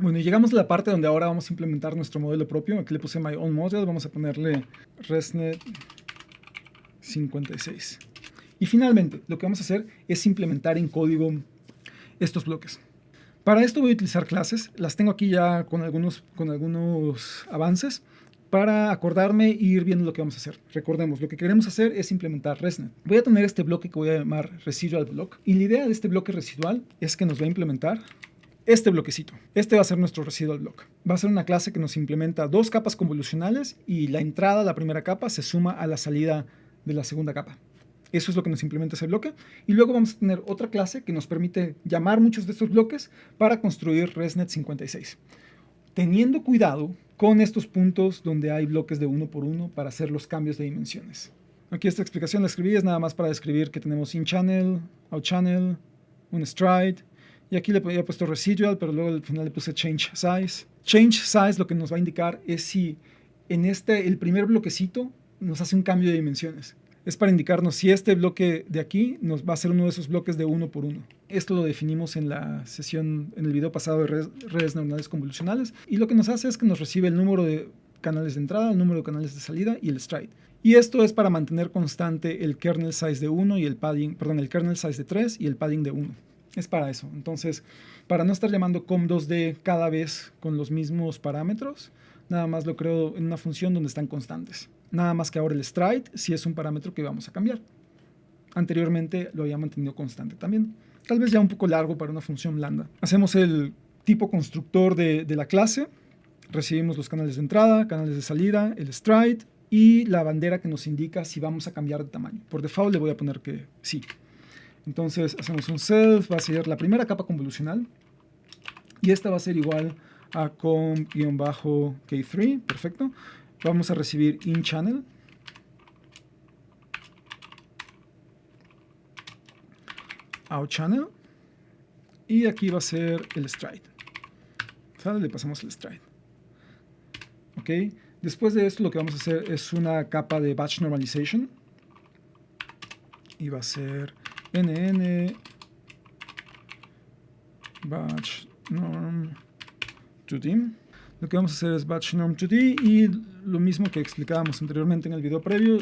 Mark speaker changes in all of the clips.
Speaker 1: Bueno, y llegamos a la parte donde ahora vamos a implementar nuestro modelo propio. Aquí le puse My Own Model, vamos a ponerle ResNet 56. Y finalmente, lo que vamos a hacer es implementar en código estos bloques. Para esto voy a utilizar clases, las tengo aquí ya con algunos avances para acordarme e ir viendo lo que vamos a hacer. Recordemos, lo que queremos hacer es implementar ResNet. Voy a tener este bloque que voy a llamar Residual Block, y la idea de este bloque residual es que nos va a implementar este bloquecito. Este va a ser nuestro residual block. Va a ser una clase que nos implementa dos capas convolucionales y la entrada, la primera capa, se suma a la salida de la segunda capa. Eso es lo que nos implementa ese bloque. Y luego vamos a tener otra clase que nos permite llamar muchos de estos bloques para construir ResNet 56. Teniendo cuidado con estos puntos donde hay bloques de 1 por 1 para hacer los cambios de dimensiones. Aquí esta explicación la escribí, es nada más para describir que tenemos in-channel, out-channel, un stride, y aquí le había puesto residual, pero luego al final le puse change size. Change size lo que nos va a indicar es si en el primer bloquecito nos hace un cambio de dimensiones. Es para indicarnos si este bloque de aquí nos va a ser uno de esos bloques de 1 por 1. Esto lo definimos en la sesión, en el video pasado de redes neuronales convolucionales, y lo que nos hace es que nos recibe el número de canales de entrada, el número de canales de salida y el stride. Y esto es para mantener constante el kernel size de 1 y el padding, perdón, el kernel size de 3 y el padding de 1. Es para eso. Entonces, para no estar llamando com2d cada vez con los mismos parámetros, nada más lo creo en una función donde están constantes. Nada más que ahora el stride sí es un parámetro que vamos a cambiar. Anteriormente lo había mantenido constante también. Tal vez ya un poco largo para una función lambda. Hacemos el tipo constructor de la clase. Recibimos los canales de entrada, canales de salida, el stride y la bandera que nos indica si vamos a cambiar de tamaño. Por default le voy a poner que sí. Entonces hacemos un self, va a ser la primera capa convolucional y esta va a ser igual a com-k3, perfecto. Vamos a recibir in-channel, out-channel, y aquí va a ser el stride. ¿Sale? Le pasamos el stride. Ok, después de esto lo que vamos a hacer es una capa de batch normalization y va a ser nn batch norm 2D. Lo que vamos a hacer es batch norm 2D y lo mismo que explicábamos anteriormente en el video previo,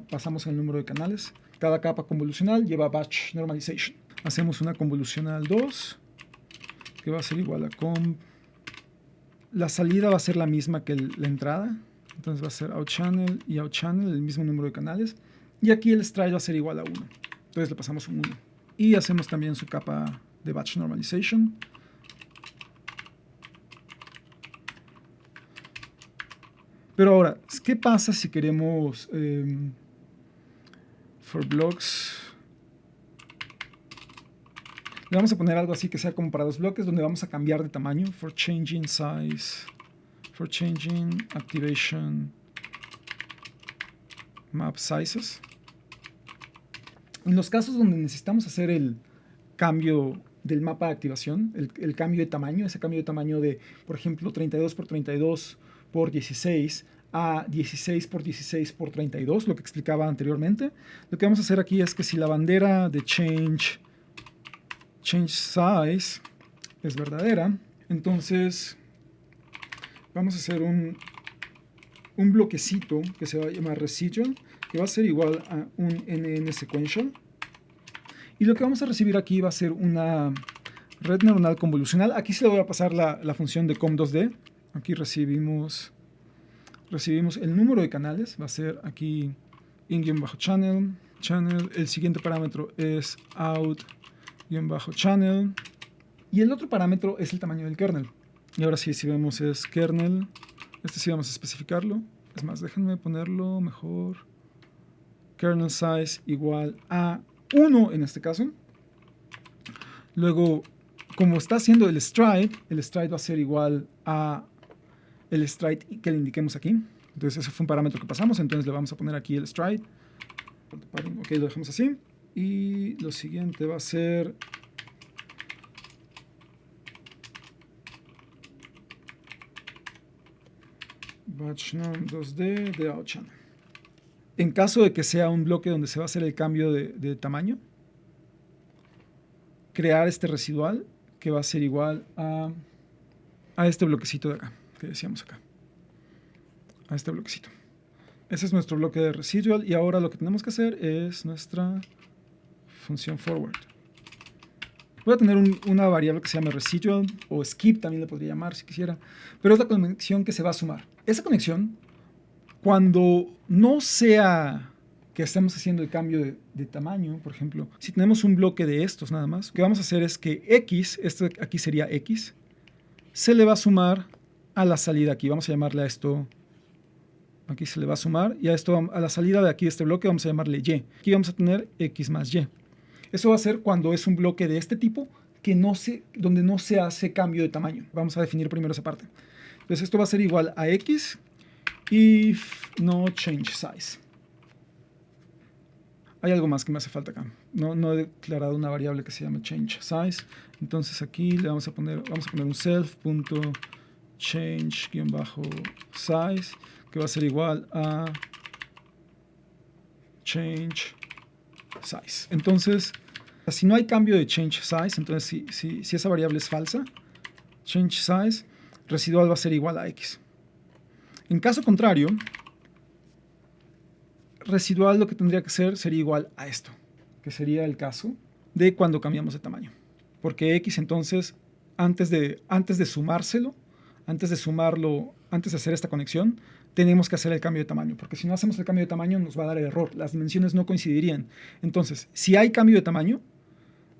Speaker 1: pasamos el número de canales. Cada capa convolucional lleva batch normalization. Hacemos una convolucional 2 que va a ser igual a com. La salida va a ser la misma que la entrada, entonces va a ser out-channel y out-channel, el mismo número de canales. Y aquí el stride va a ser igual a 1, entonces le pasamos un 1. Y hacemos también su capa de batch normalization. Pero ahora, ¿qué pasa si queremos for blocks? Le vamos a poner algo así que sea como para dos bloques, donde vamos a cambiar de tamaño. For changing size, for changing activation map sizes. En los casos donde necesitamos hacer el cambio del mapa de activación, el cambio de tamaño, ese cambio de tamaño de, por ejemplo, 32 por 32 por 16 a 16 por 16 por 32, lo que explicaba anteriormente, lo que vamos a hacer aquí es que si la bandera de change size es verdadera, entonces vamos a hacer un bloquecito que se va a llamar residual, que va a ser igual a un nn sequential. Y lo que vamos a recibir aquí va a ser una red neuronal convolucional. Aquí se le voy a pasar la función de com2d. Aquí recibimos el número de canales. Va a ser aquí in-channel. El siguiente parámetro es out-channel. Y el otro parámetro es el tamaño del kernel. Y ahora sí, si vemos es kernel. Este sí vamos a especificarlo. Es más, déjenme ponerlo mejor. Kernel size igual a 1 en este caso. Luego, como está haciendo el stride va a ser igual a el stride que le indiquemos aquí. Entonces ese fue un parámetro que pasamos, entonces le vamos a poner aquí el stride. Ok, lo dejamos así. Y lo siguiente va a ser batch norm 2D de out-channel. En caso de que sea un bloque donde se va a hacer el cambio de tamaño, crear este residual que va a ser igual a a este bloquecito de acá, que decíamos acá. A este bloquecito. Ese es nuestro bloque de residual y ahora lo que tenemos que hacer es nuestra función forward. Voy a tener una variable que se llama residual o skip también le podría llamar si quisiera, pero es la conexión que se va a sumar. Esa conexión, cuando no sea que estemos haciendo el cambio de tamaño, por ejemplo, si tenemos un bloque de estos nada más, lo que vamos a hacer es que x, esto aquí sería x, se le va a sumar a la salida aquí. Vamos a llamarle a esto, aquí se le va a sumar, y a esto, a la salida de aquí de este bloque vamos a llamarle y. Aquí vamos a tener x más y. Eso va a ser cuando es un bloque de este tipo que donde no se hace cambio de tamaño. Vamos a definir primero esa parte. Entonces esto va a ser igual a x if no change size. Hay algo más que me hace falta acá. No he declarado una variable que se llama change size. Entonces aquí le vamos a poner un self.change-size que va a ser igual a change size. Entonces, si no hay cambio de change size, entonces si esa variable es falsa, change size residual va a ser igual a x. En caso contrario, residual lo que tendría que ser sería igual a esto, que sería el caso de cuando cambiamos de tamaño. Porque x entonces, antes de sumárselo, antes de hacer esta conexión, tenemos que hacer el cambio de tamaño, porque si no hacemos el cambio de tamaño nos va a dar error, las dimensiones no coincidirían. Entonces, si hay cambio de tamaño,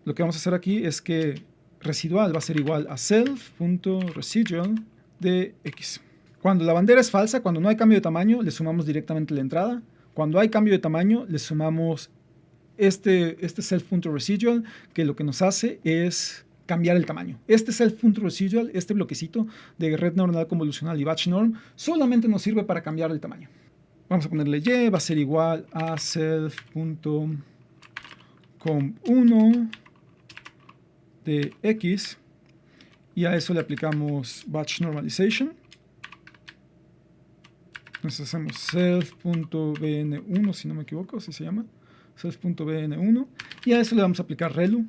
Speaker 1: lo que vamos a hacer aquí es que residual va a ser igual a self.residual de x. Cuando la bandera es falsa, cuando no hay cambio de tamaño, le sumamos directamente la entrada. Cuando hay cambio de tamaño, le sumamos este self.residual, que lo que nos hace es cambiar el tamaño. Este self.residual, este bloquecito de red neuronal convolucional y batch norm, solamente nos sirve para cambiar el tamaño. Vamos a ponerle y, va a ser igual a self.com1 de x, y a eso le aplicamos batch normalization. Entonces hacemos self.bn1, si no me equivoco, así se llama, self.bn1, y a eso le vamos a aplicar relu.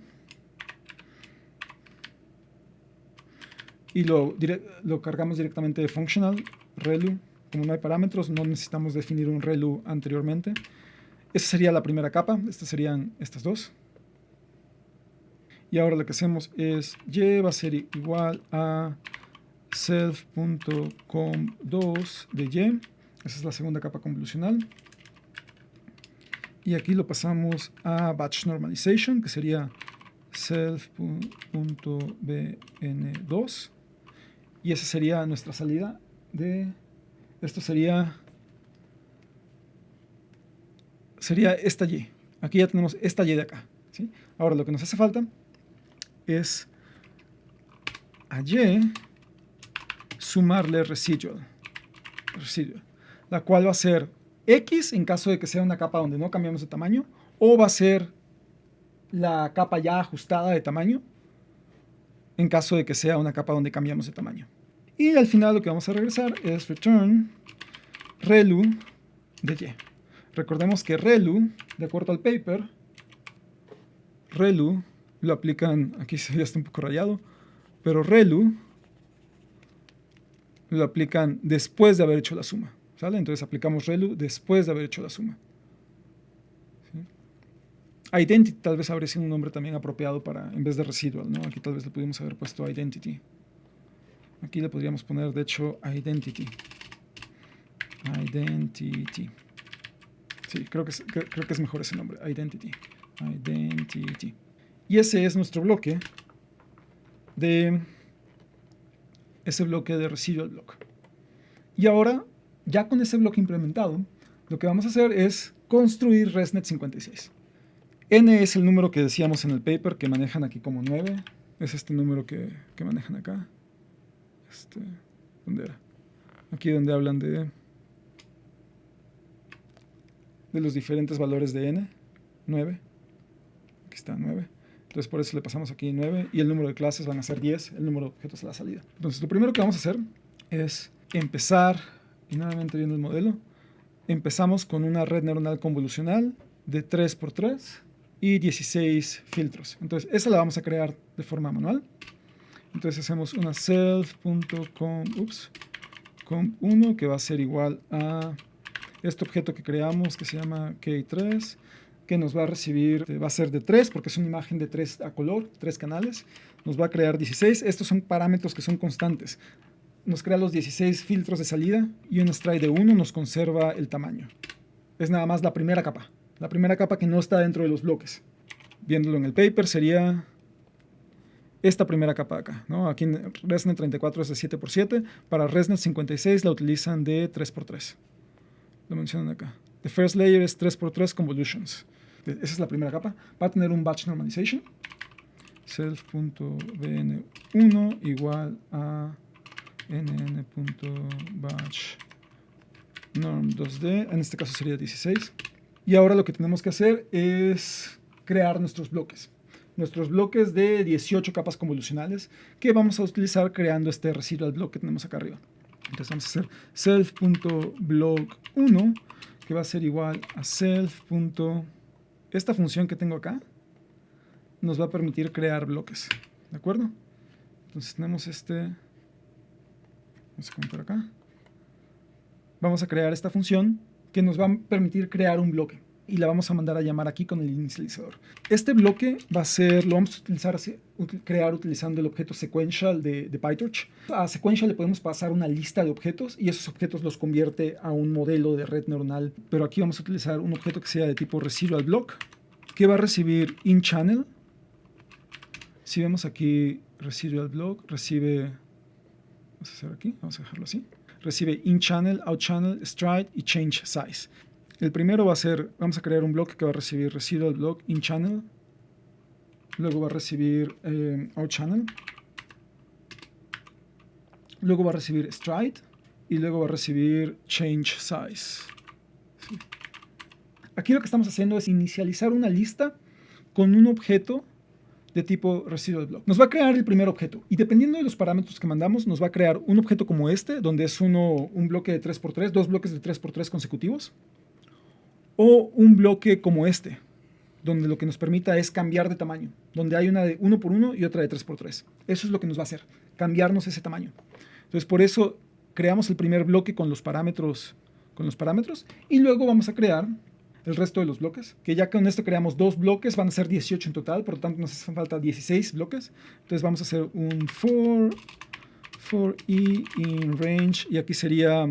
Speaker 1: Y lo cargamos directamente de functional, relu. Como no hay parámetros, no necesitamos definir un relu anteriormente. Esa sería la primera capa, estas serían estas dos. Y ahora lo que hacemos es y va a ser igual a self.com2 de y. Esa es la segunda capa convolucional. Y aquí lo pasamos a batch normalization, que sería self.bn2. Y esa sería nuestra salida de... Esto sería esta y. Aquí ya tenemos esta y de acá, ¿sí? Ahora lo que nos hace falta es a y sumarle residual, la cual va a ser x en caso de que sea una capa donde no cambiamos de tamaño, o va a ser la capa ya ajustada de tamaño en caso de que sea una capa donde cambiamos de tamaño. Y al final lo que vamos a regresar es return relu de y. Recordemos que relu, de acuerdo al paper, relu lo aplican, aquí ya está un poco rayado, pero relu lo aplican después de haber hecho la suma, ¿sale? Entonces aplicamos relu después de haber hecho la suma. ¿Sí? Identity tal vez habría sido un nombre también apropiado para, en vez de residual, ¿no? Aquí tal vez le pudimos haber puesto identity. Aquí le podríamos poner, de hecho, identity. Identity. Sí, creo que es mejor ese nombre, identity. Identity. Y ese es nuestro bloque de residual block. Y ahora, ya con ese bloque implementado, lo que vamos a hacer es construir ResNet 56. N es el número que decíamos en el paper que manejan aquí como 9. Es este número que manejan acá. ¿Dónde era? Aquí donde hablan de los diferentes valores de n. 9. Aquí está 9. Entonces por eso le pasamos aquí 9 y el número de clases van a ser 10, el número de objetos a la salida. Entonces lo primero que vamos a hacer es empezar, y nuevamente viendo el modelo, empezamos con una red neuronal convolucional de 3×3 y 16 filtros. Entonces esa la vamos a crear de forma manual. Entonces hacemos una self.comp1 que va a ser igual a este objeto que creamos que se llama K3, que nos va a recibir, va a ser de 3 porque es una imagen de 3 a color, 3 canales, nos va a crear 16. Estos son parámetros que son constantes. Nos crea los 16 filtros de salida y un stride de 1 nos conserva el tamaño. Es nada más la primera capa que no está dentro de los bloques. Viéndolo en el paper sería esta primera capa acá, ¿no? Aquí en ResNet 34 es de 7x7, para ResNet 56 la utilizan de 3x3. Lo mencionan acá. The first layer es 3x3 convolutions. Esa es la primera capa. Va a tener un batch normalization. Self.bn1 igual a nn.batch norm 2D. En este caso sería 16. Y ahora lo que tenemos que hacer es crear nuestros bloques. Nuestros bloques de 18 capas convolucionales que vamos a utilizar creando este residual block que tenemos acá arriba. Entonces vamos a hacer self.block1 que va a ser igual a self. Esta función que tengo acá nos va a permitir crear bloques, ¿de acuerdo? Entonces tenemos vamos a comentar acá. Vamos a crear esta función que nos va a permitir crear un bloque y la vamos a mandar a llamar aquí con el inicializador. Este bloque va a ser, lo vamos a crear utilizando el objeto sequential de PyTorch. A sequential le podemos pasar una lista de objetos y esos objetos los convierte a un modelo de red neuronal. Pero aquí vamos a utilizar un objeto que sea de tipo residual block, que va a recibir in-channel. Si vemos aquí residual block, recibe, vamos a hacer aquí, vamos a dejarlo así, recibe in-channel, out-channel, stride y change size. El primero va a ser, vamos a crear un bloque que va a recibir residual block in-channel, luego va a recibir out-channel, luego va a recibir stride y luego va a recibir change size. Sí. Aquí lo que estamos haciendo es inicializar una lista con un objeto de tipo residual block. Nos va a crear el primer objeto y dependiendo de los parámetros que mandamos nos va a crear un objeto como este, donde es un bloque de 3x3, dos bloques de 3x3 consecutivos, o un bloque como este, donde lo que nos permita es cambiar de tamaño, donde hay una de 1x1 y otra de 3x3. Eso es lo que nos va a hacer, cambiarnos ese tamaño. Entonces por eso creamos el primer bloque con los parámetros y luego vamos a crear el resto de los bloques, que ya con esto creamos dos bloques, van a ser 18 en total, por lo tanto nos hacen falta 16 bloques. Entonces vamos a hacer un for i in range, y aquí sería,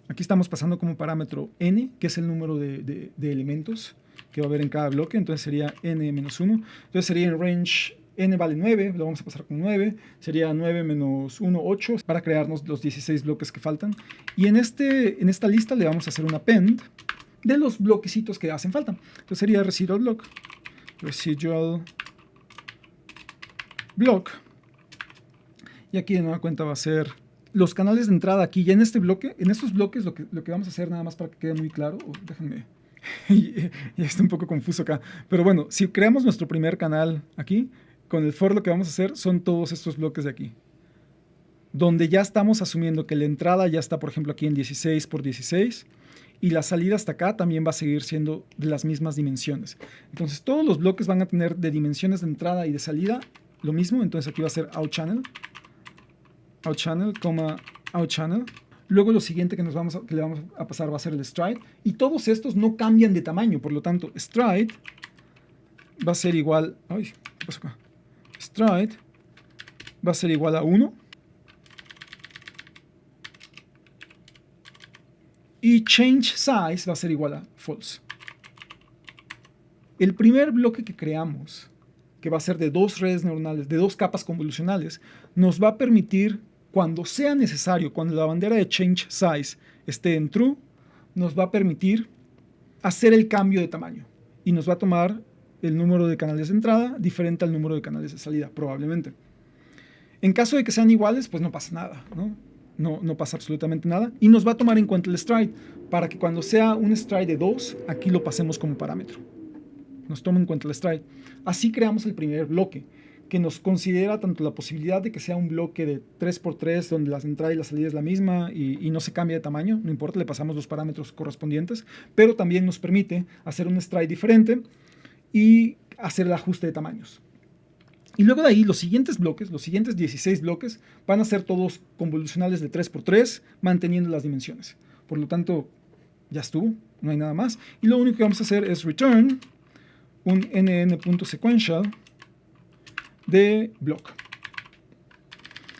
Speaker 1: aquí estamos pasando como parámetro n, que es el número de elementos que va a haber en cada bloque, entonces sería n-1, entonces sería en range n vale 9, lo vamos a pasar con 9, sería 9 menos 1, 8, para crearnos los 16 bloques que faltan. Y en esta lista le vamos a hacer un append de los bloquecitos que hacen falta. Entonces sería residual block. Y aquí de nueva cuenta va a ser los canales de entrada aquí. Ya en este bloque, en estos bloques, lo que vamos a hacer nada más para que quede muy claro, déjenme, ya está un poco confuso acá. Pero bueno, si creamos nuestro primer canal aquí, con el for lo que vamos a hacer son todos estos bloques de aquí, donde ya estamos asumiendo que la entrada ya está, por ejemplo, aquí en 16 por 16, y la salida hasta acá también va a seguir siendo de las mismas dimensiones. Entonces todos los bloques van a tener de dimensiones de entrada y de salida lo mismo. Entonces aquí va a ser out-channel, out-channel. Luego lo siguiente que le vamos a pasar va a ser el stride. Y todos estos no cambian de tamaño, por lo tanto stride va a ser igual, ¿qué pasó acá? Stride va a ser igual a 1. Y change size va a ser igual a false. El primer bloque que creamos, que va a ser de dos redes neuronales, de dos capas convolucionales, nos va a permitir, cuando sea necesario, cuando la bandera de change size esté en true, nos va a permitir hacer el cambio de tamaño. Y nos va a tomar el número de canales de entrada diferente al número de canales de salida, probablemente. En caso de que sean iguales, pues no pasa nada, ¿no? No pasa absolutamente nada. Y nos va a tomar en cuenta el stride, para que cuando sea un stride de 2, aquí lo pasemos como parámetro. Nos toma en cuenta el stride. Así creamos el primer bloque, que nos considera tanto la posibilidad de que sea un bloque de 3x3, donde la entrada y la salida es la misma y no se cambia de tamaño, no importa, le pasamos los parámetros correspondientes, pero también nos permite hacer un stride diferente y hacer el ajuste de tamaños. Y luego de ahí los siguientes bloques, los siguientes 16 bloques, van a ser todos convolucionales de 3×3, manteniendo las dimensiones. Por lo tanto, ya estuvo, no hay nada más. Y lo único que vamos a hacer es return un nn.sequential de block.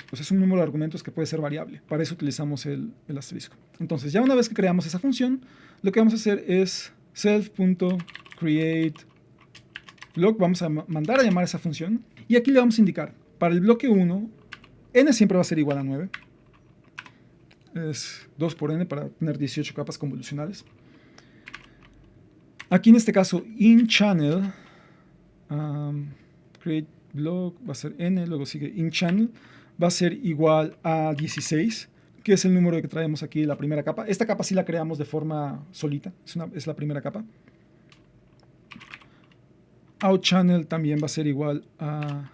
Speaker 1: Pues es un número de argumentos que puede ser variable. Para eso utilizamos el asterisco. Entonces, ya una vez que creamos esa función, lo que vamos a hacer es self.createBlock. Vamos a mandar a llamar esa función. Y aquí le vamos a indicar, para el bloque 1, n siempre va a ser igual a 9. Es 2 por n para tener 18 capas convolucionales. Aquí en este caso, inChannel, createBlock va a ser n, luego sigue inChannel, va a ser igual a 16, que es el número que traemos aquí de la primera capa. Esta capa sí la creamos de forma solita, es la primera capa. OutChannel también va a ser igual a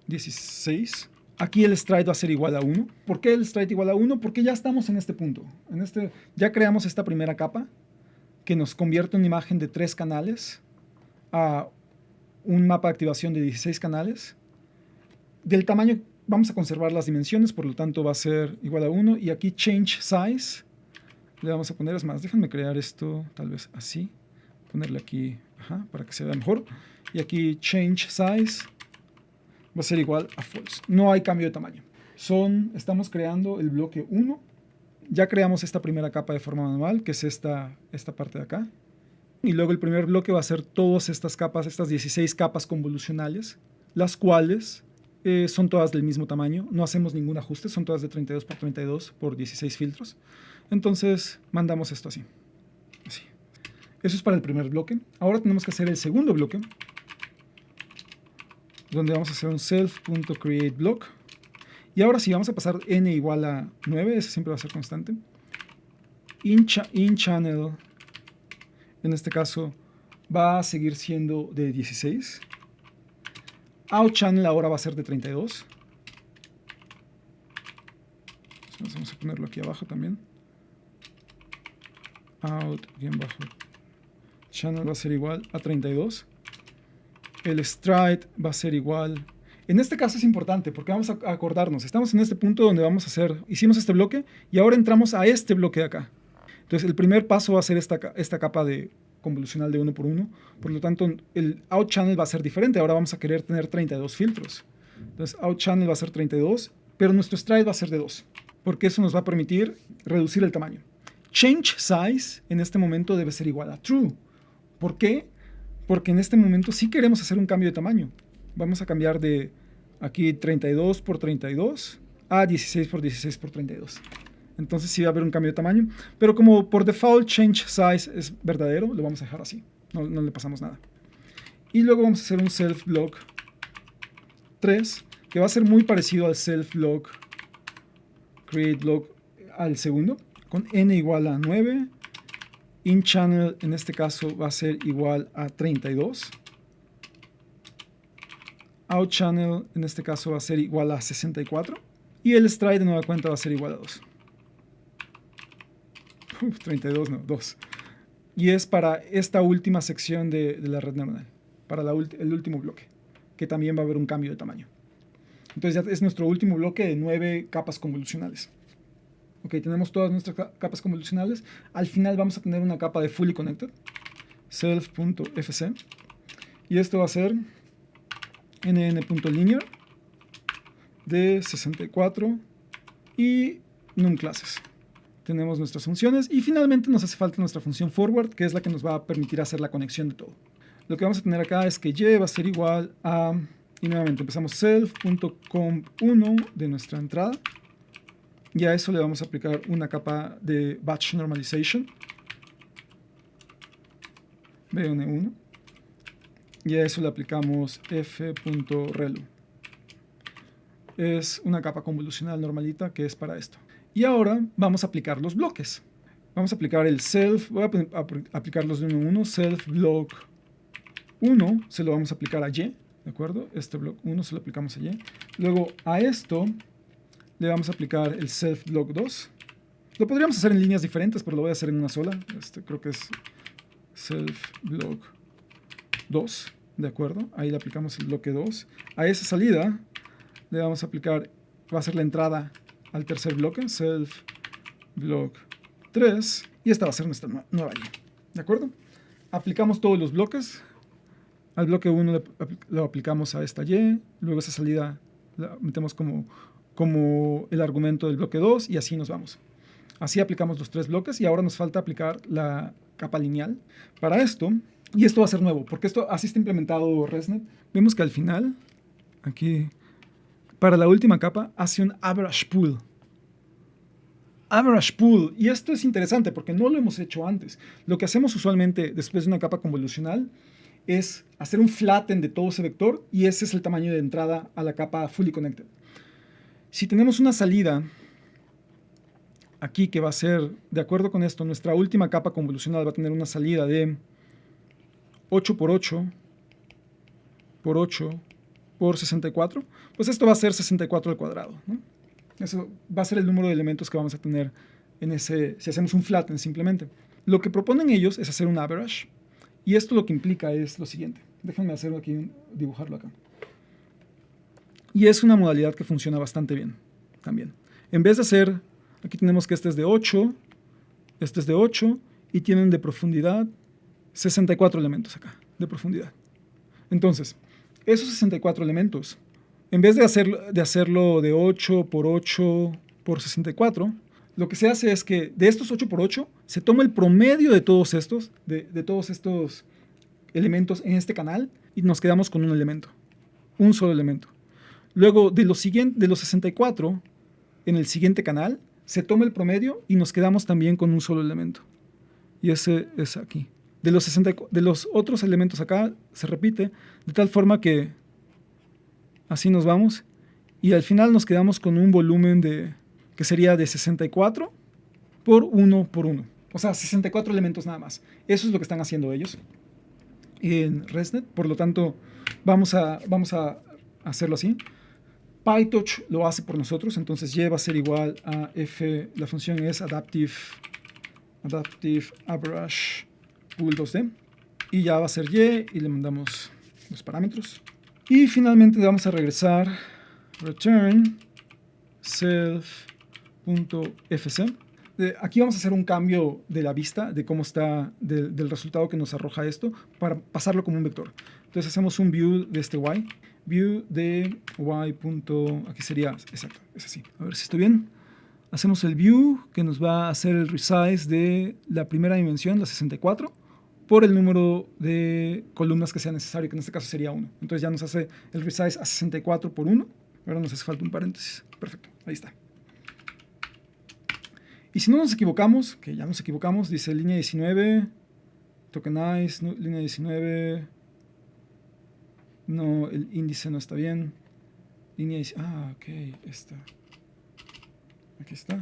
Speaker 1: 16. Aquí el stride va a ser igual a 1. ¿Por qué el stride igual a 1? Porque ya estamos en este punto. Ya creamos esta primera capa que nos convierte una imagen de 3 canales a un mapa de activación de 16 canales. Del tamaño vamos a conservar las dimensiones, por lo tanto va a ser igual a 1. Y aquí change size le vamos a poner, es más, déjenme crear esto tal vez así. Ponerle aquí, para que se vea mejor. Y aquí change size va a ser igual a false. No hay cambio de tamaño. Estamos creando el bloque 1. Ya creamos esta primera capa de forma manual, que es esta parte de acá. Y luego el primer bloque va a ser todas estas capas, estas 16 capas convolucionales, las cuales son todas del mismo tamaño. No hacemos ningún ajuste, son todas de 32 por 32 por 16 filtros. Entonces mandamos esto así. Eso es para el primer bloque. Ahora tenemos que hacer el segundo bloque, donde vamos a hacer un self.createBlock. Y ahora sí, vamos a pasar n igual a 9, ese siempre va a ser constante. InChannel, en este caso, va a seguir siendo de 16. OutChannel ahora va a ser de 32. Entonces vamos a ponerlo aquí abajo también. Out-channel va a ser igual a 32. El stride va a ser igual. En este caso es importante porque vamos a acordarnos. Estamos en este punto donde hicimos este bloque y ahora entramos a este bloque de acá. Entonces el primer paso va a ser esta capa de convolucional de 1 por 1. Por lo tanto, el out channel va a ser diferente. Ahora vamos a querer tener 32 filtros. Entonces out channel va a ser 32, pero nuestro stride va a ser de 2, porque eso nos va a permitir reducir el tamaño. Change size en este momento debe ser igual a true. ¿Por qué? Porque en este momento sí queremos hacer un cambio de tamaño. Vamos a cambiar de aquí 32 por 32 a 16 por 16 por 32. Entonces sí va a haber un cambio de tamaño. Pero como por default change size es verdadero, lo vamos a dejar así. No le pasamos nada. Y luego vamos a hacer un self-block 3, que va a ser muy parecido al self-block createBlock al segundo, con n igual a 9. InChannel en este caso va a ser igual a 32. OutChannel en este caso va a ser igual a 64. Y el stride de nueva cuenta va a ser igual a 2. 32 no, 2. Y es para esta última sección de la red neuronal, para el último bloque, que también va a haber un cambio de tamaño. Entonces ya es nuestro último bloque de 9 capas convolucionales. Ok, tenemos todas nuestras capas convolucionales. Al final vamos a tener una capa de fully connected, self.fc, y esto va a ser nn.linear de 64 y num classes. Tenemos nuestras funciones y finalmente nos hace falta nuestra función forward, que es la que nos va a permitir hacer la conexión de todo. Lo que vamos a tener acá es que y va a ser igual a, y nuevamente empezamos self.comp1 de nuestra entrada. Y a eso le vamos a aplicar una capa de batch normalization, bn1. Y a eso le aplicamos f.relu. Es una capa convolucional normalita que es para esto. Y ahora vamos a aplicar los bloques. Vamos a aplicar el self, voy a aplicarlos de 1 a 1. Self block 1 se lo vamos a aplicar a y, ¿de acuerdo? Este block 1 se lo aplicamos a y. Luego a esto le vamos a aplicar el self block 2. Lo podríamos hacer en líneas diferentes, pero lo voy a hacer en una sola. Creo que es self block 2, ¿de acuerdo? Ahí le aplicamos el bloque 2. A esa salida le vamos a aplicar, va a ser la entrada al tercer bloque, self block 3, y esta va a ser nuestra nueva Y, ¿de acuerdo? Aplicamos todos los bloques. Al bloque 1 lo aplicamos a esta Y, luego esa salida la metemos como el argumento del bloque 2 y así nos vamos. Así aplicamos los 3 bloques y ahora nos falta aplicar la capa lineal. Para esto, y esto va a ser nuevo, porque esto así está implementado ResNet, vemos que al final, aquí, para la última capa, hace un average pool. Average pool, y esto es interesante porque no lo hemos hecho antes. Lo que hacemos usualmente después de una capa convolucional es hacer un flatten de todo ese vector y ese es el tamaño de entrada a la capa fully connected. Si tenemos una salida aquí que va a ser, de acuerdo con esto, nuestra última capa convolucional va a tener una salida de 8 por 8 por 8 por 64, pues esto va a ser 64 al cuadrado, ¿no? Eso va a ser el número de elementos que vamos a tener en ese, si hacemos un flatten simplemente. Lo que proponen ellos es hacer un average, y esto lo que implica es lo siguiente. Déjenme hacerlo aquí, dibujarlo acá. Y es una modalidad que funciona bastante bien también. En vez de hacer, aquí tenemos que este es de 8, este es de 8, y tienen de profundidad 64 elementos acá, de profundidad. Entonces, esos 64 elementos, en vez de hacerlo de 8 por 8 por 64, lo que se hace es que de estos 8 por 8 se toma el promedio de todos estos, de todos estos elementos en este canal y nos quedamos con un elemento, un solo elemento. Luego de los 64 en el siguiente canal se toma el promedio y nos quedamos también con un solo elemento. Y ese es aquí. De los otros elementos acá se repite de tal forma que así nos vamos y al final nos quedamos con un volumen que sería de 64 por 1 por 1. O sea, 64 elementos nada más. Eso es lo que están haciendo ellos en ResNet. Por lo tanto, vamos a hacerlo así. PyTorch lo hace por nosotros, entonces Y va a ser igual a F, la función es adaptive average pool 2D, y ya va a ser Y, y le mandamos los parámetros. Y finalmente vamos a regresar return self.fc. Aquí vamos a hacer un cambio de la vista, de cómo está, del resultado que nos arroja esto, para pasarlo como un vector. Entonces hacemos un view de este Y, view de Y. Aquí sería, exacto, es así. A ver si estoy bien. Hacemos el view que nos va a hacer el resize de la primera dimensión, la 64, por el número de columnas que sea necesario, que en este caso sería 1. Entonces ya nos hace el resize a 64 por 1. Ahora nos hace falta un paréntesis. Perfecto, ahí está. Y si no nos equivocamos, que ya nos equivocamos, dice línea 19, tokenize, no, línea 19, no, el índice no está bien. Línea 19, ok, esta. Aquí está.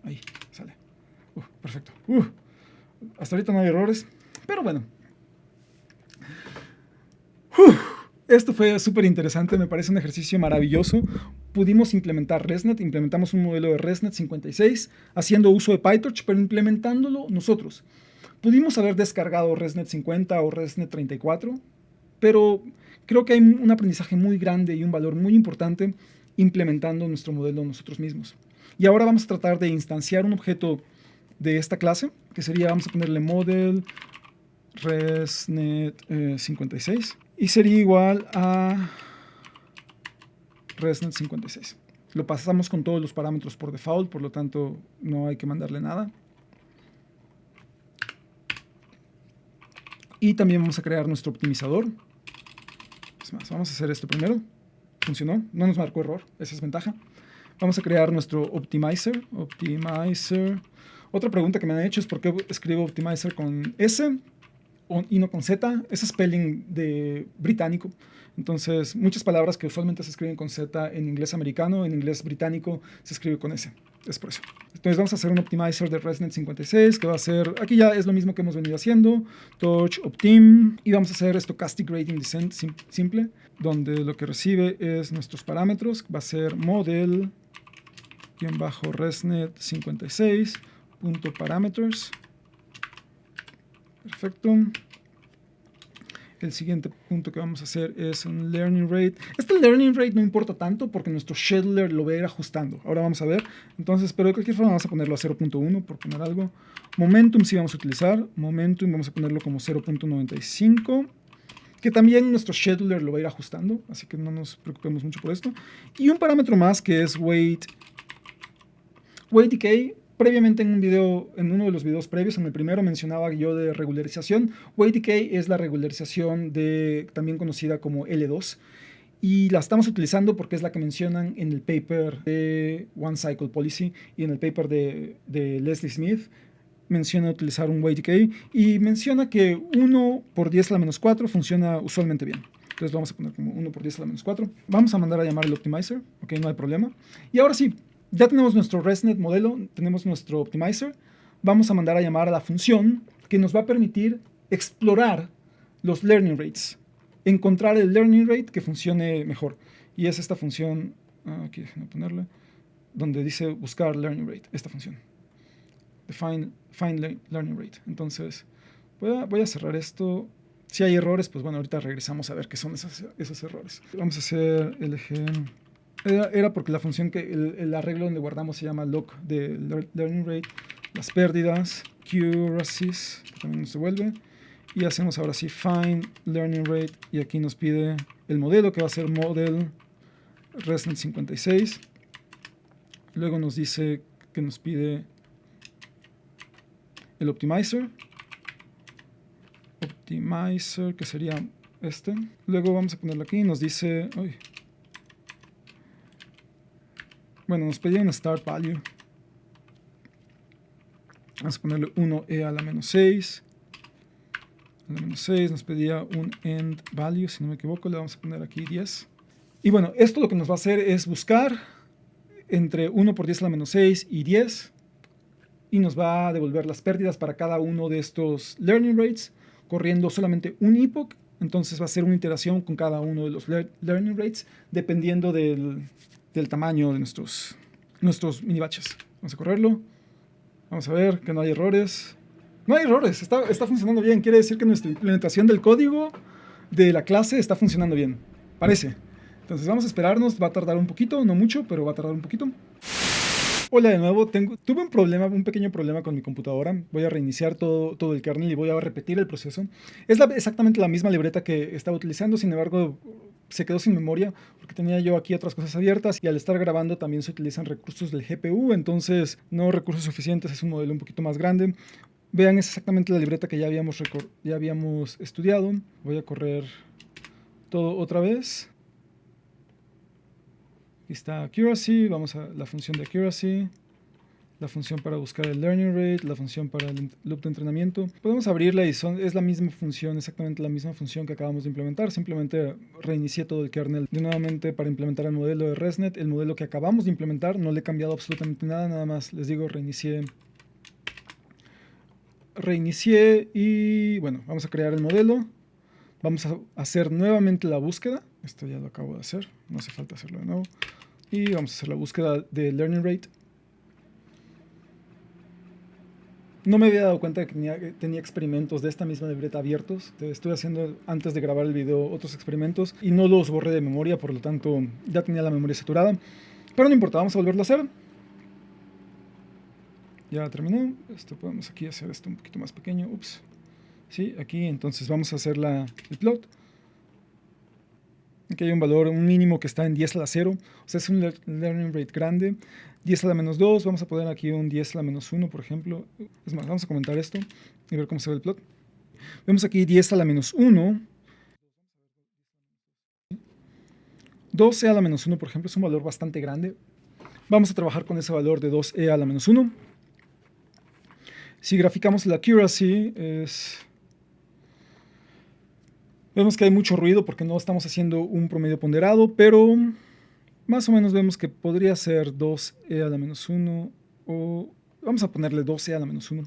Speaker 1: Ahí, sale. Perfecto. Hasta ahorita no hay errores, pero bueno. Esto fue súper interesante, me parece un ejercicio maravilloso. Pudimos implementar ResNet, implementamos un modelo de ResNet 56, haciendo uso de PyTorch, pero implementándolo nosotros. Pudimos haber descargado ResNet 50 o ResNet 34, pero creo que hay un aprendizaje muy grande y un valor muy importante implementando nuestro modelo nosotros mismos. Y ahora vamos a tratar de instanciar un objeto de esta clase, que sería, vamos a ponerle model ResNet 56, y sería igual a ResNet 56. Lo pasamos con todos los parámetros por default, por lo tanto no hay que mandarle nada. Y también vamos a crear nuestro optimizador. Es más, vamos a hacer esto primero. Funcionó, no nos marcó error, esa es ventaja. Vamos a crear nuestro optimizer. Otra pregunta que me han hecho es por qué escribo optimizer con S y no con Z. Es spelling de británico. Entonces, muchas palabras que usualmente se escriben con Z en inglés americano, en inglés británico se escribe con S. Es por eso. Entonces vamos a hacer un optimizer de ResNet 56 que va a ser, aquí ya es lo mismo que hemos venido haciendo, touch optim, y vamos a hacer stochastic gradient descent simple, donde lo que recibe es nuestros parámetros, va a ser model-resnet 56.parameters. Perfecto. El siguiente punto que vamos a hacer es un learning rate. Este learning rate no importa tanto porque nuestro scheduler lo va a ir ajustando. Ahora vamos a ver. Entonces, pero de cualquier forma vamos a ponerlo a 0.1 por poner algo. Momentum sí vamos a utilizar. Momentum vamos a ponerlo como 0.95. Que también nuestro scheduler lo va a ir ajustando. Así que no nos preocupemos mucho por esto. Y un parámetro más que es weight decay. Previamente en un video, en uno de los videos previos, en el primero mencionaba yo de regularización. Weight decay es la regularización también conocida como L2. Y la estamos utilizando porque es la que mencionan en el paper de One Cycle Policy y en el paper de Leslie Smith. Menciona utilizar un weight decay y menciona que 1 por 10 a la menos 4 funciona usualmente bien. Entonces lo vamos a poner como 1 por 10 a la menos 4. Vamos a mandar a llamar el optimizer. Ok, no hay problema. Y ahora sí. Ya tenemos nuestro ResNet modelo, tenemos nuestro optimizer. Vamos a mandar a llamar a la función que nos va a permitir explorar los learning rates, encontrar el learning rate que funcione mejor. Y es esta función, aquí déjenme ponerle, donde dice buscar learning rate, esta función. Find learning rate. Entonces, voy a cerrar esto. Si hay errores, pues bueno, ahorita regresamos a ver qué son esos errores. Vamos a hacer LG. Era porque la función el arreglo donde guardamos se llama log de learning rate, las pérdidas, accuracies, que también nos devuelve, y hacemos ahora sí find learning rate, y aquí nos pide el modelo que va a ser model ResNet 56. Luego nos dice que nos pide el optimizer, que sería este. Luego vamos a ponerlo aquí y nos dice, bueno, nos pedía un start value. Vamos a ponerle 1e a la menos 6. A la menos 6 nos pedía un end value, si no me equivoco, le vamos a poner aquí 10. Y bueno, esto lo que nos va a hacer es buscar entre 1 por 10 a la menos 6 y 10. Y nos va a devolver las pérdidas para cada uno de estos learning rates, corriendo solamente un epoch. Entonces va a ser una iteración con cada uno de los learning rates, dependiendo del tamaño de nuestros mini batches. Vamos a correrlo. Vamos a ver que no hay errores. No hay errores, está funcionando bien. Quiere decir que nuestra implementación del código de la clase está funcionando bien. Parece. Entonces vamos a esperarnos. Va a tardar un poquito, no mucho, pero va a tardar un poquito. Hola de nuevo. Tuve un pequeño problema con mi computadora. Voy a reiniciar todo el kernel y voy a repetir el proceso. Es exactamente la misma libreta que estaba utilizando, sin embargo se quedó sin memoria porque tenía yo aquí otras cosas abiertas y al estar grabando también se utilizan recursos del GPU, entonces no recursos suficientes, es un modelo un poquito más grande. Vean, es exactamente la libreta que ya habíamos estudiado. Voy a correr todo otra vez. Aquí está accuracy, vamos a la función de accuracy, la función para buscar el learning rate, la función para el loop de entrenamiento. Podemos abrirla y es la misma función, exactamente la misma función que acabamos de implementar. Simplemente reinicié todo el kernel de nuevamente para implementar el modelo de ResNet, el modelo que acabamos de implementar. No le he cambiado absolutamente nada, nada más les digo reinicié y bueno, vamos a crear el modelo. Vamos a hacer nuevamente la búsqueda. Esto ya lo acabo de hacer, no hace falta hacerlo de nuevo. Y vamos a hacer la búsqueda de learning rate. No me había dado cuenta de que tenía experimentos de esta misma libreta abiertos. Estuve haciendo antes de grabar el video otros experimentos y no los borré de memoria, por lo tanto ya tenía la memoria saturada. Pero no importa, vamos a volverlo a hacer. Ya terminó. Podemos aquí hacer esto un poquito más pequeño. Ups. Sí, aquí entonces vamos a hacer el plot. Aquí hay un mínimo que está en 10 a la 0. O sea, es un learning rate grande. 10 a la menos 2, vamos a poner aquí un 10 a la menos 1, por ejemplo. Es más, vamos a comentar esto y ver cómo se ve el plot. Vemos aquí 10 a la menos 1. 12 a la menos 1, por ejemplo, es un valor bastante grande. Vamos a trabajar con ese valor de 2e a la menos 1. Si graficamos la accuracy, vemos que hay mucho ruido porque no estamos haciendo un promedio ponderado, pero más o menos vemos que podría ser 2e a la menos 1, o vamos a ponerle 2e a la menos 1,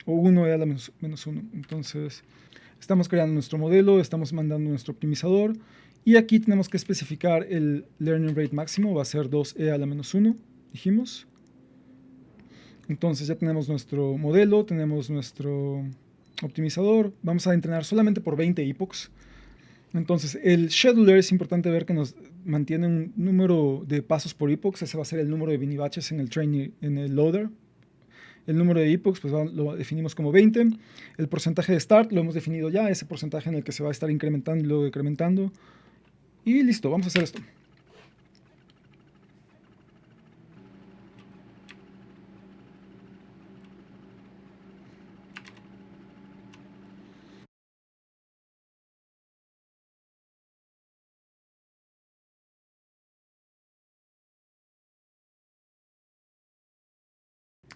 Speaker 1: o 1e a la menos 1. Entonces, estamos creando nuestro modelo, estamos mandando nuestro optimizador, y aquí tenemos que especificar el learning rate máximo, va a ser 2e a la menos 1, dijimos. Entonces ya tenemos nuestro modelo, tenemos nuestro optimizador, vamos a entrenar solamente por 20 epochs. Entonces, el scheduler es importante ver que nos mantiene un número de pasos por epochs. Ese va a ser el número de minibatches en el train, en el loader. El número de epochs pues lo definimos como 20. El porcentaje de start lo hemos definido ya, ese porcentaje en el que se va a estar incrementando y luego decrementando. Y listo, vamos a hacer esto.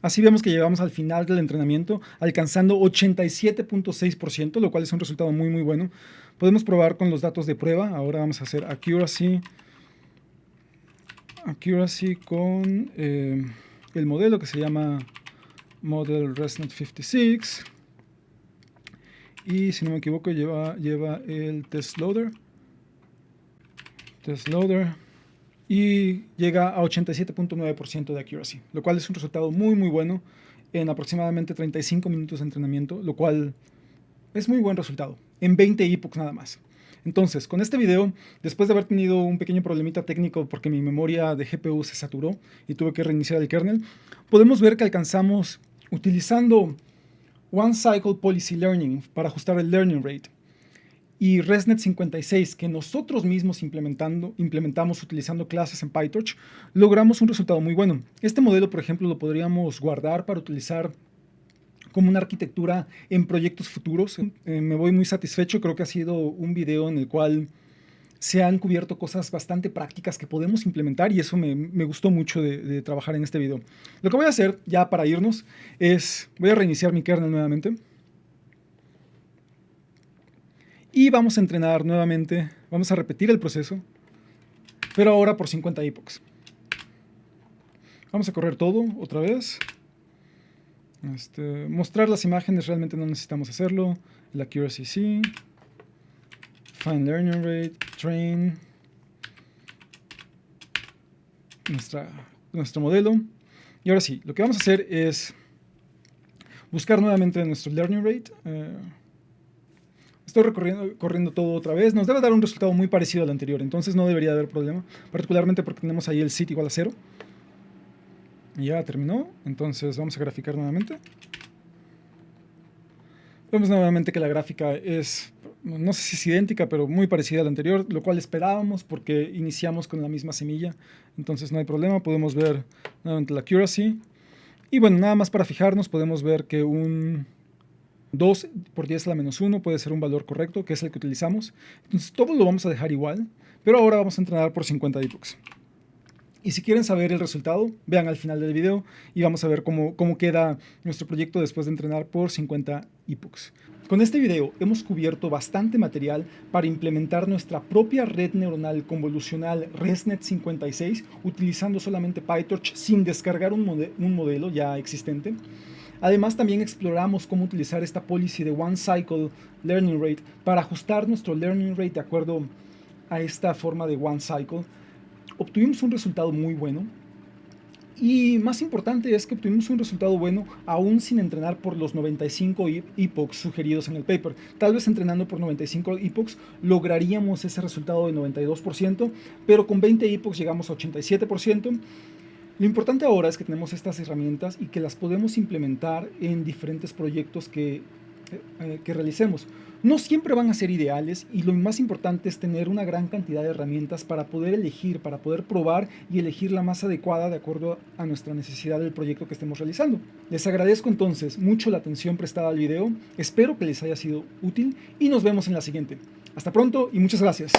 Speaker 1: Así vemos que llegamos al final del entrenamiento, alcanzando 87.6%, lo cual es un resultado muy muy bueno. Podemos probar con los datos de prueba. Ahora vamos a hacer accuracy con el modelo que se llama Model ResNet 56. Y si no me equivoco lleva el test loader. Y llega a 87.9% de accuracy, lo cual es un resultado muy muy bueno en aproximadamente 35 minutos de entrenamiento, lo cual es muy buen resultado, en 20 epochs nada más. Entonces, con este video, después de haber tenido un pequeño problemita técnico porque mi memoria de GPU se saturó y tuve que reiniciar el kernel, podemos ver que alcanzamos, utilizando One Cycle Policy Learning para ajustar el learning rate, y ResNet 56, que nosotros mismos implementamos utilizando clases en PyTorch, logramos un resultado muy bueno. Este modelo, por ejemplo, lo podríamos guardar para utilizar como una arquitectura en proyectos futuros. Me voy muy satisfecho, creo que ha sido un video en el cual se han cubierto cosas bastante prácticas que podemos implementar y eso me gustó mucho de trabajar en este video. Lo que voy a hacer, ya para irnos, es voy a reiniciar mi kernel nuevamente. Y vamos a entrenar nuevamente, vamos a repetir el proceso, pero ahora por 50 epochs. Vamos a correr todo otra vez. Mostrar las imágenes realmente no necesitamos hacerlo. El accuracy sí. Find learning rate, train. Nuestro modelo. Y ahora sí, lo que vamos a hacer es buscar nuevamente nuestro learning rate. Estoy corriendo todo otra vez. Nos debe dar un resultado muy parecido al anterior, entonces no debería haber problema, particularmente porque tenemos ahí el sit igual a 0. Ya terminó, entonces vamos a graficar nuevamente. Vemos nuevamente que la gráfica es, no sé si es idéntica, pero muy parecida a la anterior, lo cual esperábamos porque iniciamos con la misma semilla, entonces no hay problema. Podemos ver nuevamente la accuracy. Y bueno, nada más para fijarnos, podemos ver que un 2 por 10 a la menos 1 puede ser un valor correcto, que es el que utilizamos. Entonces todo lo vamos a dejar igual, pero ahora vamos a entrenar por 50 epochs. Y si quieren saber el resultado, vean al final del video y vamos a ver cómo queda nuestro proyecto después de entrenar por 50 epochs. Con este video hemos cubierto bastante material para implementar nuestra propia red neuronal convolucional ResNet 56 utilizando solamente PyTorch sin descargar un modelo ya existente. Además, también exploramos cómo utilizar esta policy de One Cycle Learning Rate para ajustar nuestro learning rate de acuerdo a esta forma de One Cycle. Obtuvimos un resultado muy bueno y más importante es que obtuvimos un resultado bueno aún sin entrenar por los 95 epochs sugeridos en el paper. Tal vez entrenando por 95 epochs lograríamos ese resultado de 92%, pero con 20 epochs llegamos a 87%. Lo importante ahora es que tenemos estas herramientas y que las podemos implementar en diferentes proyectos que realicemos. No siempre van a ser ideales y lo más importante es tener una gran cantidad de herramientas para poder elegir, para poder probar y elegir la más adecuada de acuerdo a nuestra necesidad del proyecto que estemos realizando. Les agradezco entonces mucho la atención prestada al video, espero que les haya sido útil y nos vemos en la siguiente. Hasta pronto y muchas gracias.